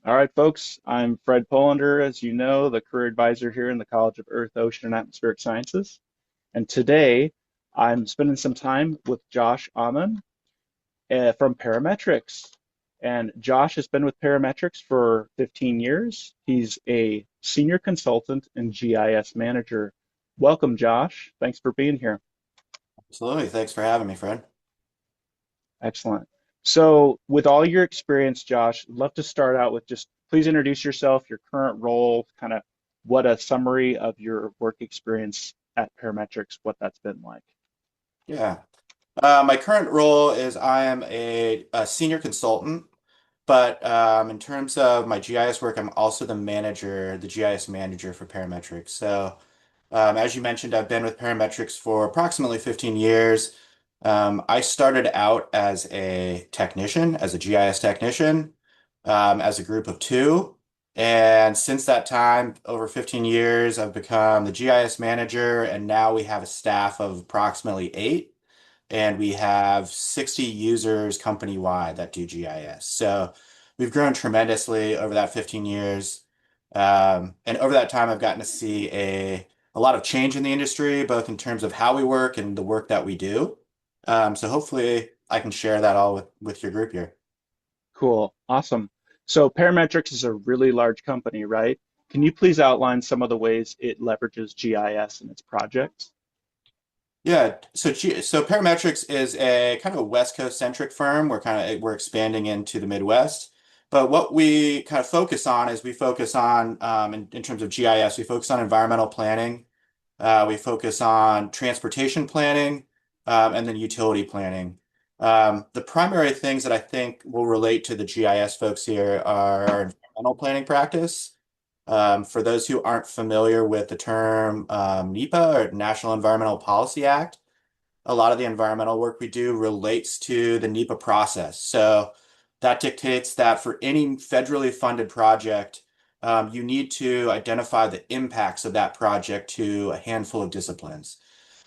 All right, folks, I'm Fred Polinder, as you know, the career advisor here in the College of Earth, Ocean, and Atmospheric Sciences. And today I'm spending some time with Josh Ahmann from Parametrix. And Josh has been with Parametrix for 15 years. He's a senior consultant and GIS manager. Welcome, Josh. Thanks for being here. Absolutely. Thanks for having me, Fred. Excellent. So, with all your experience, Josh, I'd love to start out with just please introduce yourself, your current role, kind of what a summary of your work experience at Parametrics, what that's been like. Yeah. My current role is I am a senior consultant, but in terms of my GIS work, I'm also the manager, the GIS manager for Parametrics. So, as you mentioned, I've been with Parametrics for approximately 15 years. I started out as a technician, as a GIS technician, as a group of two. And since that time, over 15 years, I've become the GIS manager, and now we have a staff of approximately eight, and we have 60 users company-wide that do GIS. So we've grown tremendously over that 15 years. And over that time, I've gotten to see a lot of change in the industry, both in terms of how we work and the work that we do. So hopefully I can share that all with your group here. Cool. Awesome. So, Parametrics is a really large company, right? Can you please outline some of the ways it leverages GIS in its projects? Yeah, so Parametrics is a kind of a West Coast centric firm. We're expanding into the Midwest, but what we kind of focus on is we focus on in terms of GIS, we focus on environmental planning, we focus on transportation planning, and then utility planning. The primary things that I think will relate to the GIS folks here are our environmental planning practice. For those who aren't familiar with the term NEPA or National Environmental Policy Act, a lot of the environmental work we do relates to the NEPA process. So that dictates that for any federally funded project, you need to identify the impacts of that project to a handful of disciplines.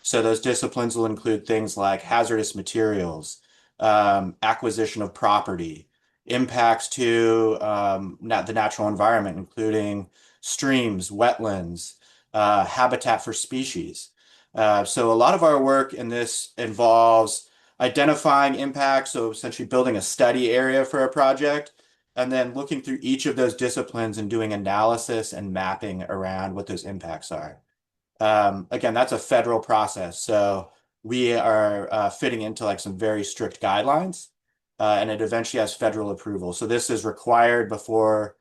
So those disciplines will include things like hazardous materials, acquisition of property, impacts to the natural environment, including streams, wetlands, habitat for species. So a lot of our work in this involves identifying impacts, so essentially building a study area for a project, and then looking through each of those disciplines and doing analysis and mapping around what those impacts are. Again, that's a federal process, so we are fitting into like some very strict guidelines, and it eventually has federal approval. So this is required before,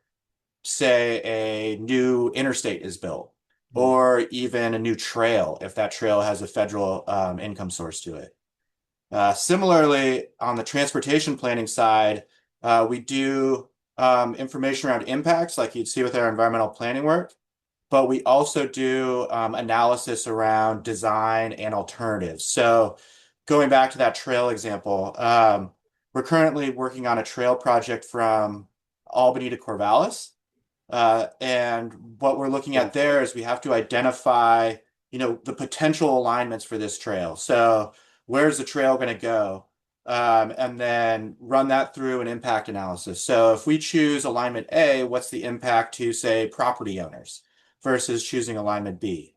say, a new interstate is built, or even a new trail, if that trail has a federal income source to it. Similarly, on the transportation planning side, we do information around impacts like you'd see with our environmental planning work, but we also do analysis around design and alternatives. So going back to that trail example, we're currently working on a trail project from Albany to Corvallis. And what we're looking at there is we have to identify, the potential alignments for this trail. So where's the trail going to go? And then run that through an impact analysis. So if we choose alignment A, what's the impact to, say, property owners versus choosing alignment B?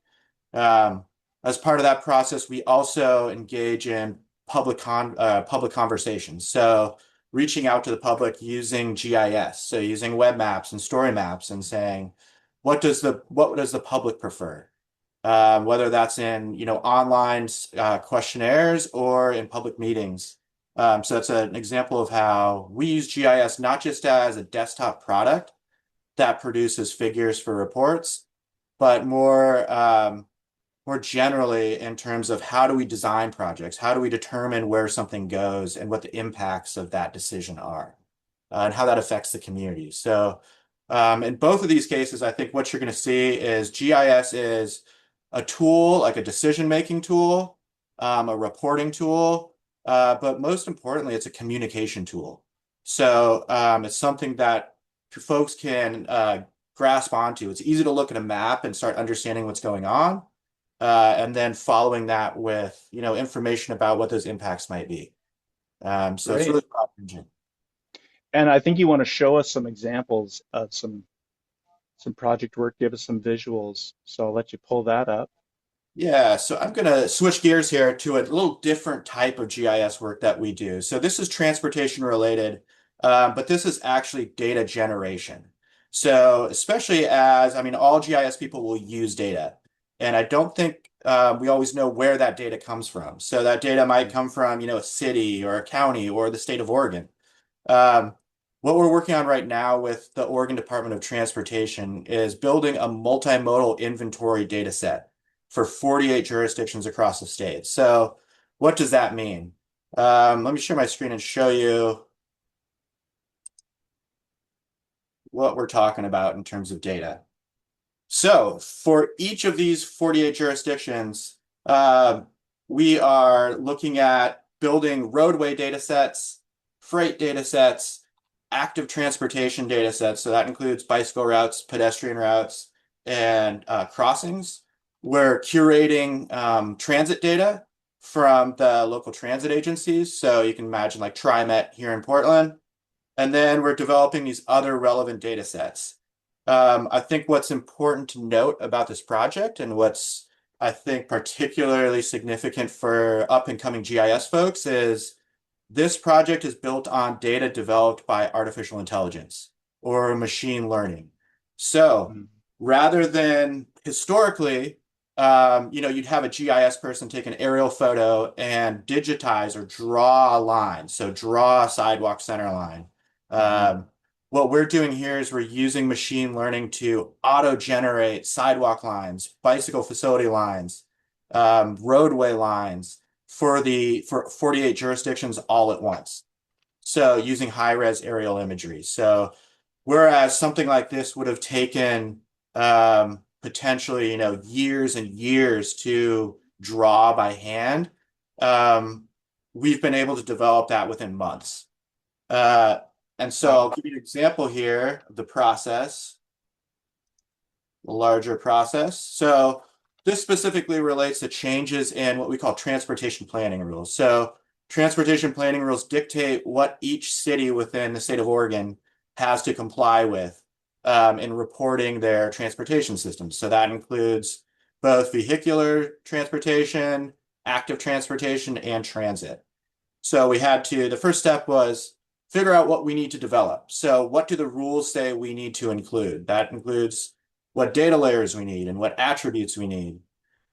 As part of that process, we also engage in public conversations. So reaching out to the public using GIS, so using web maps and story maps and saying, what does the public prefer? Whether that's in online questionnaires or in public meetings. So that's an example of how we use GIS not just as a desktop product that produces figures for reports, but more generally in terms of how do we design projects? How do we determine where something goes and what the impacts of that decision are, and how that affects the community? So, in both of these cases, I think what you're going to see is GIS is a tool, like a decision-making tool, a reporting tool, but most importantly, it's a communication tool. So, it's something that folks can grasp onto. It's easy to look at a map and start understanding what's going on, and then following that with information about what those impacts might be. So it's Great. really broad ranging. And I think you want to show us some examples of some project work, give us some visuals. So I'll let you pull that up. Yeah, so I'm going to switch gears here to a little different type of GIS work that we do. So this is transportation related, but this is actually data generation. So especially as, I mean, all GIS people will use data, and I don't think we always know where that data comes from. So that data might come from, a city or a county or the state of Oregon. Um, what we're working on right now with the Oregon Department of Transportation is building a multimodal inventory data set for 48 jurisdictions across the state. So what does that mean? Let me share my screen and show you what we're talking about in terms of data. So for each of these 48 jurisdictions, uh, we are looking at building roadway data sets, freight data sets, active transportation data sets. So that includes bicycle routes, pedestrian routes, and crossings. We're curating transit data from the local transit agencies. So you can imagine like TriMet here in Portland. And then we're developing these other relevant data sets. I think what's important to note about this project and what's, I think, particularly significant for up and coming GIS folks is this project is built on data developed by artificial intelligence or machine learning. So Mm. rather than historically, you'd have a GIS person take an aerial photo and digitize or draw a line. So draw a sidewalk center line. Hmm. Um, what we're doing here is we're using machine learning to auto-generate sidewalk lines, bicycle facility lines, roadway lines for 48 jurisdictions all at once. So using high-res aerial imagery. So whereas something like this would have taken potentially, years and years to draw by hand, um, we've been able to develop that within months. Uh, and so Wow. I'll give you an example here of the process, the larger process. So this specifically relates to changes in what we call transportation planning rules. So transportation planning rules dictate what each city within the state of Oregon has to comply with in reporting their transportation systems. So that includes both vehicular transportation, active transportation, and transit. So the first step was figure out what we need to develop. So what do the rules say we need to include? That includes what data layers we need and what attributes we need.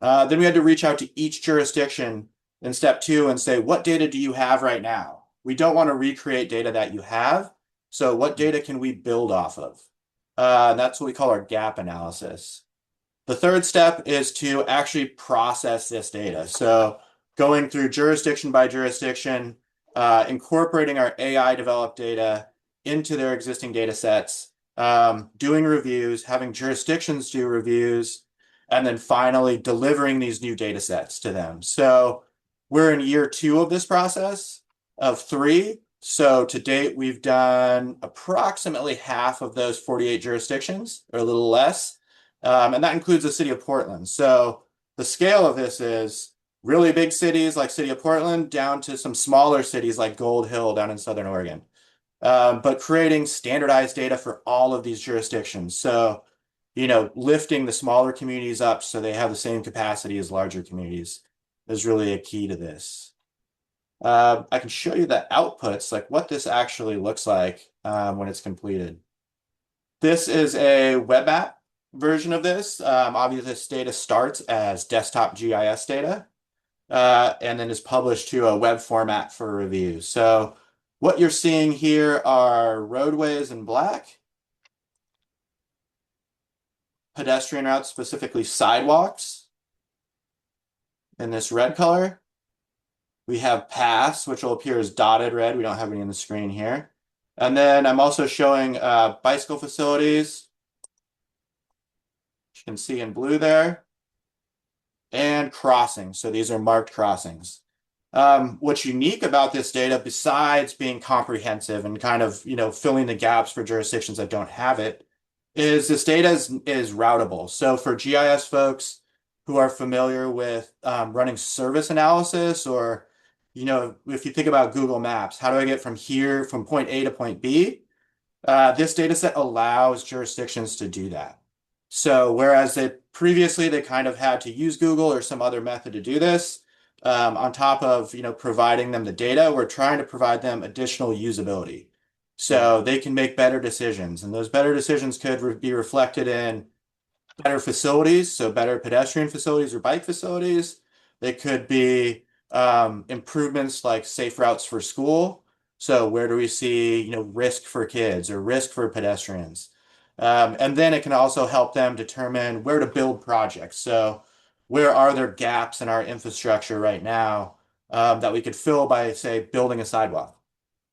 Then we had to reach out to each jurisdiction in step two and say, what data do you have right now? We don't want to recreate data that you have. So what data can we build off of? That's what we call our gap analysis. The third step is to actually process this data. So going through jurisdiction by jurisdiction, incorporating our AI developed data into their existing data sets, doing reviews, having jurisdictions do reviews, and then finally delivering these new data sets to them. So we're in year two of this process of three. So to date, we've done approximately half of those 48 jurisdictions, or a little less. And that includes the city of Portland. So the scale of this is really big cities like city of Portland down to some smaller cities like Gold Hill down in Southern Oregon. But creating standardized data for all of these jurisdictions. So, lifting the smaller communities up so they have the same capacity as larger communities is really a key to this. I can show you the outputs, like what this actually looks like when it's completed. This is a web app version of this. Obviously, this data starts as desktop GIS data and then is published to a web format for review. So what you're seeing here are roadways in black, pedestrian routes, specifically sidewalks in this red color. We have paths, which will appear as dotted red. We don't have any on the screen here. And then I'm also showing bicycle facilities, which you can see in blue there, and crossings. So these are marked crossings. What's unique about this data, besides being comprehensive and kind of, filling the gaps for jurisdictions that don't have it, is this data is routable. So for GIS folks who are familiar with running service analysis or, if you think about Google Maps, how do I get from here, from point A to point B? This data set allows jurisdictions to do that. So whereas they kind of had to use Google or some other method to do this, on top of providing them the data, we're trying to provide them additional usability, Yeah. so they can make better decisions, and those better decisions could be reflected in better facilities, so better pedestrian facilities or bike facilities. They could be improvements like safe routes for school. So where do we see, risk for kids or risk for pedestrians? And then it can also help them determine where to build projects. So where are there gaps in our infrastructure right now that we could fill by, say, building a sidewalk?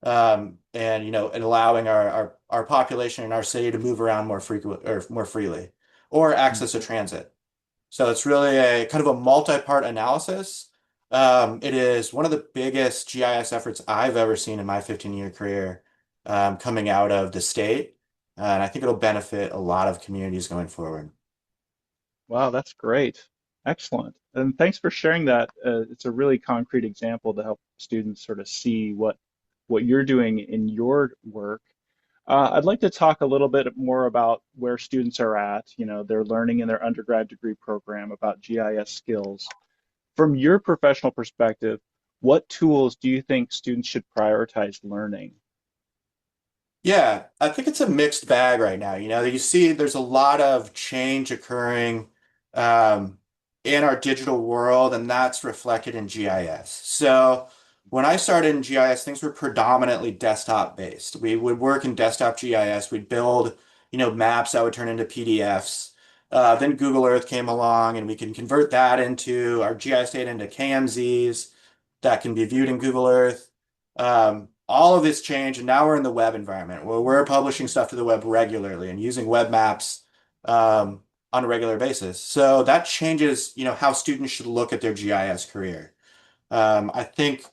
And allowing our population in our city to move around more frequent or more freely, or access to Mhm. transit. So it's really a kind of a multi-part analysis. It is one of the biggest GIS efforts I've ever seen in my 15-year career, coming out of the state. And I think it'll benefit a lot of communities going forward. Wow, that's great. Excellent. And thanks for sharing that. It's a really concrete example to help students sort of see what you're doing in your work. I'd like to talk a little bit more about where students are at. They're learning in their undergrad degree program about GIS skills. From your professional perspective, what tools do you think students should prioritize learning? Yeah, I think it's a mixed bag right now. You see there's a lot of change occurring um, in our digital world, and that's reflected in GIS. So when I started in GIS, things were predominantly desktop based. We would work in desktop GIS. We'd build, maps that would turn into PDFs. Then Google Earth came along, and we can convert that into our GIS data into KMZs that can be viewed in Google Earth. All of this changed, and now we're in the web environment where we're publishing stuff to the web regularly and using web maps on a regular basis. So that changes, how students should look at their GIS career. I think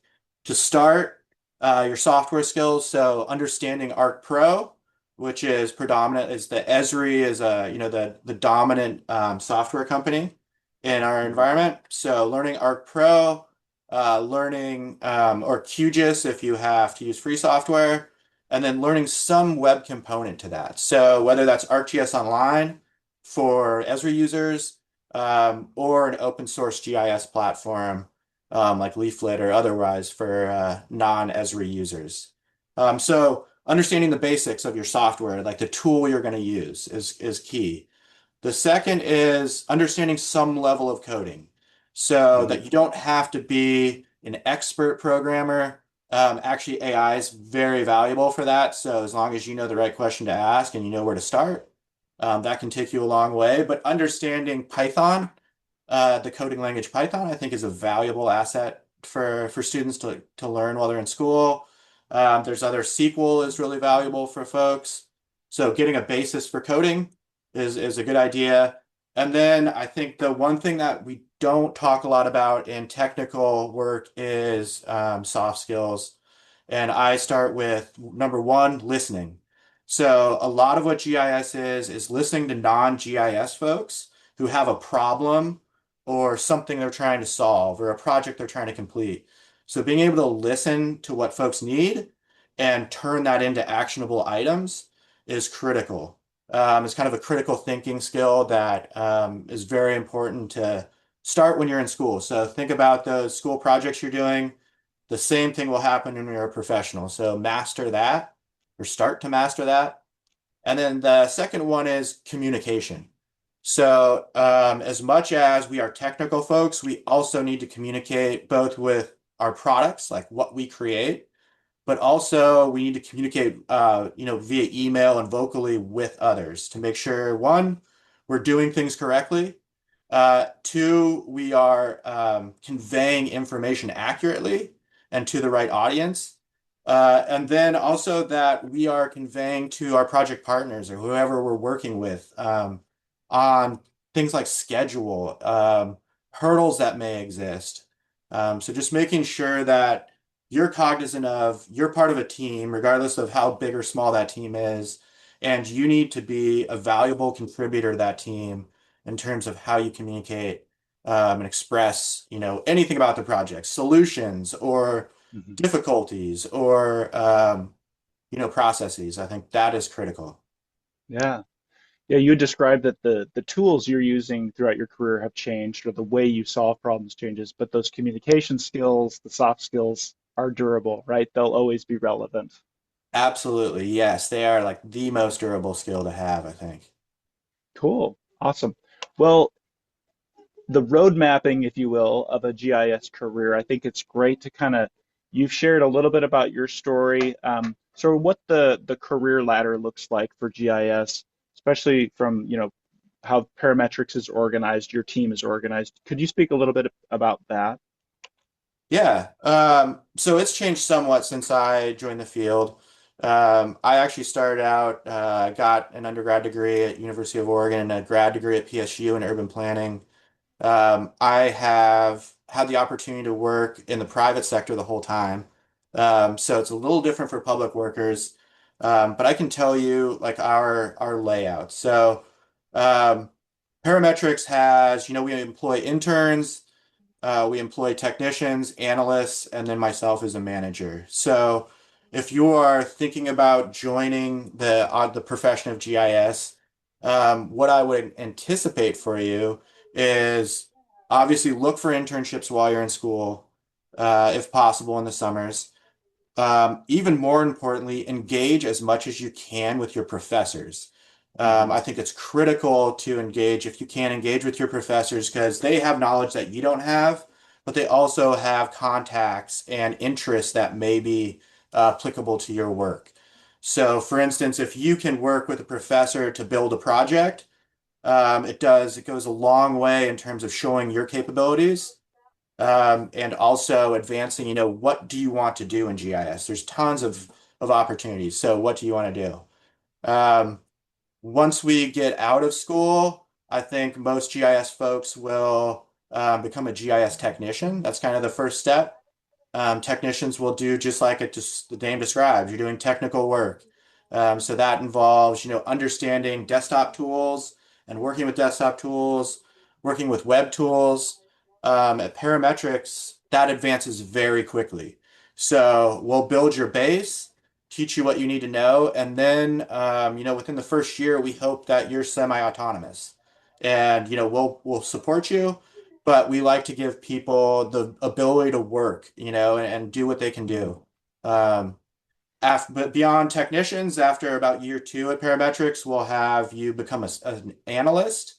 to start, your software skills, so understanding Arc Pro, which is predominant, is the Esri is the dominant software company in our Mhm. environment. So learning Arc Pro, learning or QGIS if you have to use free software, and then learning some web component to that. So whether that's ArcGIS Online for Esri users, or an open source GIS platform like Leaflet or otherwise for non-Esri users. So understanding the basics of your software, like the tool you're going to use, is key. The second is understanding some level of coding so Mhm. that you don't have to be an expert programmer. Actually, AI is very valuable for that. So as long as you know the right question to ask and you know where to start, that can take you a long way. But understanding Python, the coding language Python, I think is a valuable asset for students to learn while they're in school. There's other SQL is really valuable for folks. So getting a basis for coding is a good idea. And then I think the one thing that we don't talk a lot about in technical work is soft skills. And I start with number one, listening. So a lot of what GIS is listening to non-GIS folks who have a problem or something they're trying to solve or a project they're trying to complete. So being able to listen to what folks need and turn that into actionable items is critical. It's kind of a critical thinking skill that is very important to start when you're in school. So think about those school projects you're doing. The same thing will happen when you're a professional. So master that or start to master that. And then the second one is communication. So, as much as we are technical folks, we also need to communicate both with our products, like what we create, but also we need to communicate, via email and vocally with others to make sure, one, we're doing things correctly. Two, we are conveying information accurately and to the right audience. And then also that we are conveying to our project partners or whoever we're working with on things like schedule, hurdles that may exist. So just making sure that you're cognizant of you're part of a team, regardless of how big or small that team is, and you need to be a valuable contributor to that team in terms of how you communicate. and express, anything about the project, solutions or Mhm. difficulties or, processes. I think that is critical. Yeah. Yeah, you described that the tools you're using throughout your career have changed, or the way you solve problems changes, but those communication skills, the soft skills are durable, right? They'll always be relevant. Absolutely. Yes, they are like the most durable skill to have, I think. Cool. Awesome. Well, the road mapping, if you will, of a GIS career, I think it's great to kind of, you've shared a little bit about your story. So what the career ladder looks like for GIS, especially from, how Parametrics is organized, your team is organized. Could you speak a little bit about that? Yeah. So it's changed somewhat since I joined the field. I actually started out, got an undergrad degree at University of Oregon and a grad degree at PSU in urban planning. I have had the opportunity to work in the private sector the whole time. So it's a little different for public workers. But I can tell you like our layout. So um, Parametrics has, we employ interns. We employ technicians, analysts, and then myself as a manager. So if you are thinking about joining the profession of GIS, what I would anticipate for you is obviously look for internships while you're in school, if possible in the summers. Even more importantly, engage as much as you can with your professors. Hmm. I think it's critical to engage, if you can engage with your professors, because they have knowledge that you don't have, but they also have contacts and interests that may be applicable to your work. So, for instance, if you can work with a professor to build a project, it goes a long way in terms of showing your capabilities, and also advancing, what do you want to do in GIS? There's tons of opportunities. So what do you want to do? Once we get out of school, I think most GIS folks will become a GIS technician. That's kind of the first step. Technicians will do just like the name describes. You're doing technical work. So that involves, understanding desktop tools and working with desktop tools, working with web tools. At Parametrics, that advances very quickly. So we'll build your base, teach you what you need to know, and then, within the first year, we hope that you're semi-autonomous, and we'll support you, but we like to give people the ability to work, and do what they can do. Um, but beyond technicians, after about year two at Parametrics, we'll have you become an analyst.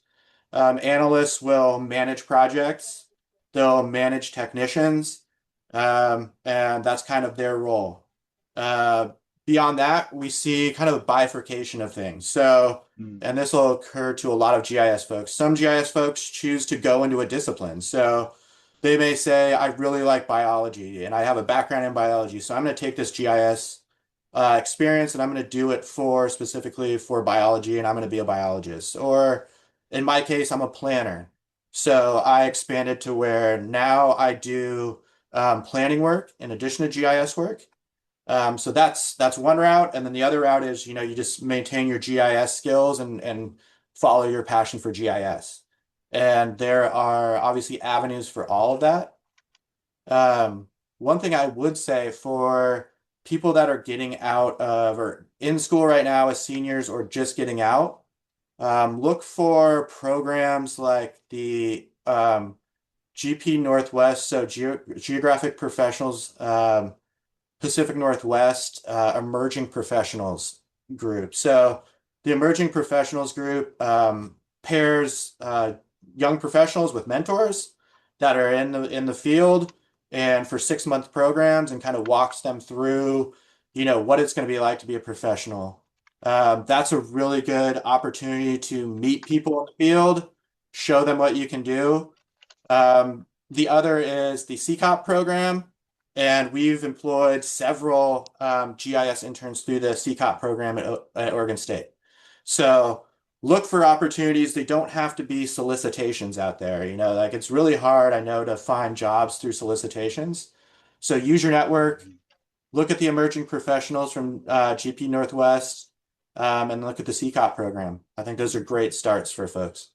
Analysts will manage projects, they'll manage technicians, and that's kind of their role. Uh, Beyond that, we see kind of a bifurcation of things. So, Mm. and this will occur to a lot of GIS folks. Some GIS folks choose to go into a discipline. So they may say, I really like biology and I have a background in biology. So I'm going to take this GIS experience and I'm going to do it for specifically for biology and I'm going to be a biologist. Or in my case, I'm a planner. So I expanded to where now I do planning work in addition to GIS work. So that's one route, and then the other route is, you just maintain your GIS skills and follow your passion for GIS. And there are obviously avenues for all of that. One thing I would say for people that are getting out of or in school right now as seniors or just getting out, look for programs like the GP Northwest, so Geographic Professionals. Pacific Northwest Emerging Professionals group. So the Emerging Professionals group pairs young professionals with mentors that are in the field and for 6 month programs and kind of walks them through, what it's going to be like to be a professional. That's a really good opportunity to meet people in the field, show them what you can do. The other is the CCOP program, and we've employed several GIS interns through the CCOP program at Oregon State. So look for opportunities. They don't have to be solicitations out there. Like it's really hard, I know, to find jobs through solicitations. So use your network, look at the emerging professionals from GP Northwest, and look at the CCOP program. I think those are great starts for folks.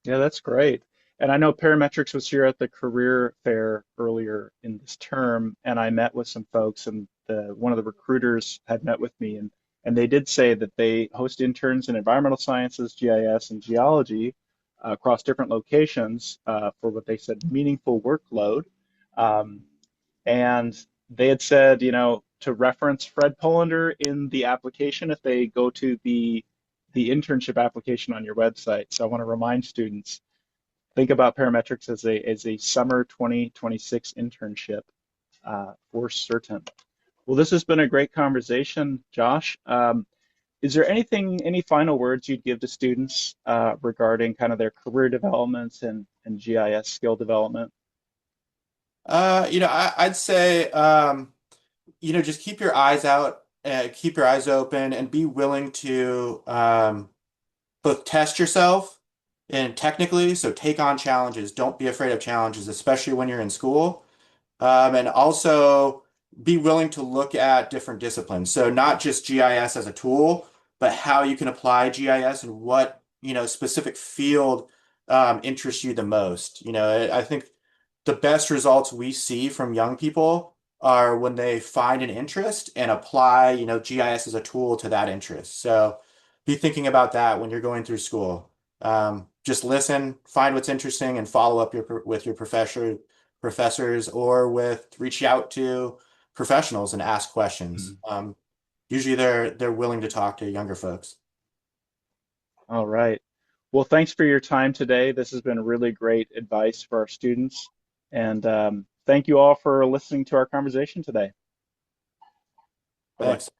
Yeah, that's great. And I know Parametrics was here at the career fair earlier in this term, and I met with some folks, and one of the recruiters had met with me, and they did say that they host interns in environmental sciences, GIS, and geology across different locations for what they said meaningful workload. Um, and they had said, to reference Fred Polander in the application if they go to the internship application on your website. So I want to remind students, think about Parametrics as a summer 2026 internship for certain. Well, this has been a great conversation, Josh. Is there any final words you'd give to students regarding kind of their career developments and GIS skill development? I'd say, just keep your eyes out, keep your eyes open, and be willing to both test yourself and technically, so take on challenges. Don't be afraid of challenges, especially when you're in school. And also be willing to look at different disciplines. So not just GIS as a tool, but how you can apply GIS and what, specific field interests you the most. I think the best results we see from young people are when they find an interest and apply, GIS as a tool to that interest. So be thinking about that when you're going through school. Just listen, find what's interesting, and follow up with your professors, or reach out to professionals and ask questions. Mhm. Usually they're willing to talk to younger folks. All right. Well, thanks for your time today. This has been really great advice for our students. And thank you all for listening to our conversation today. Bye bye. Thanks.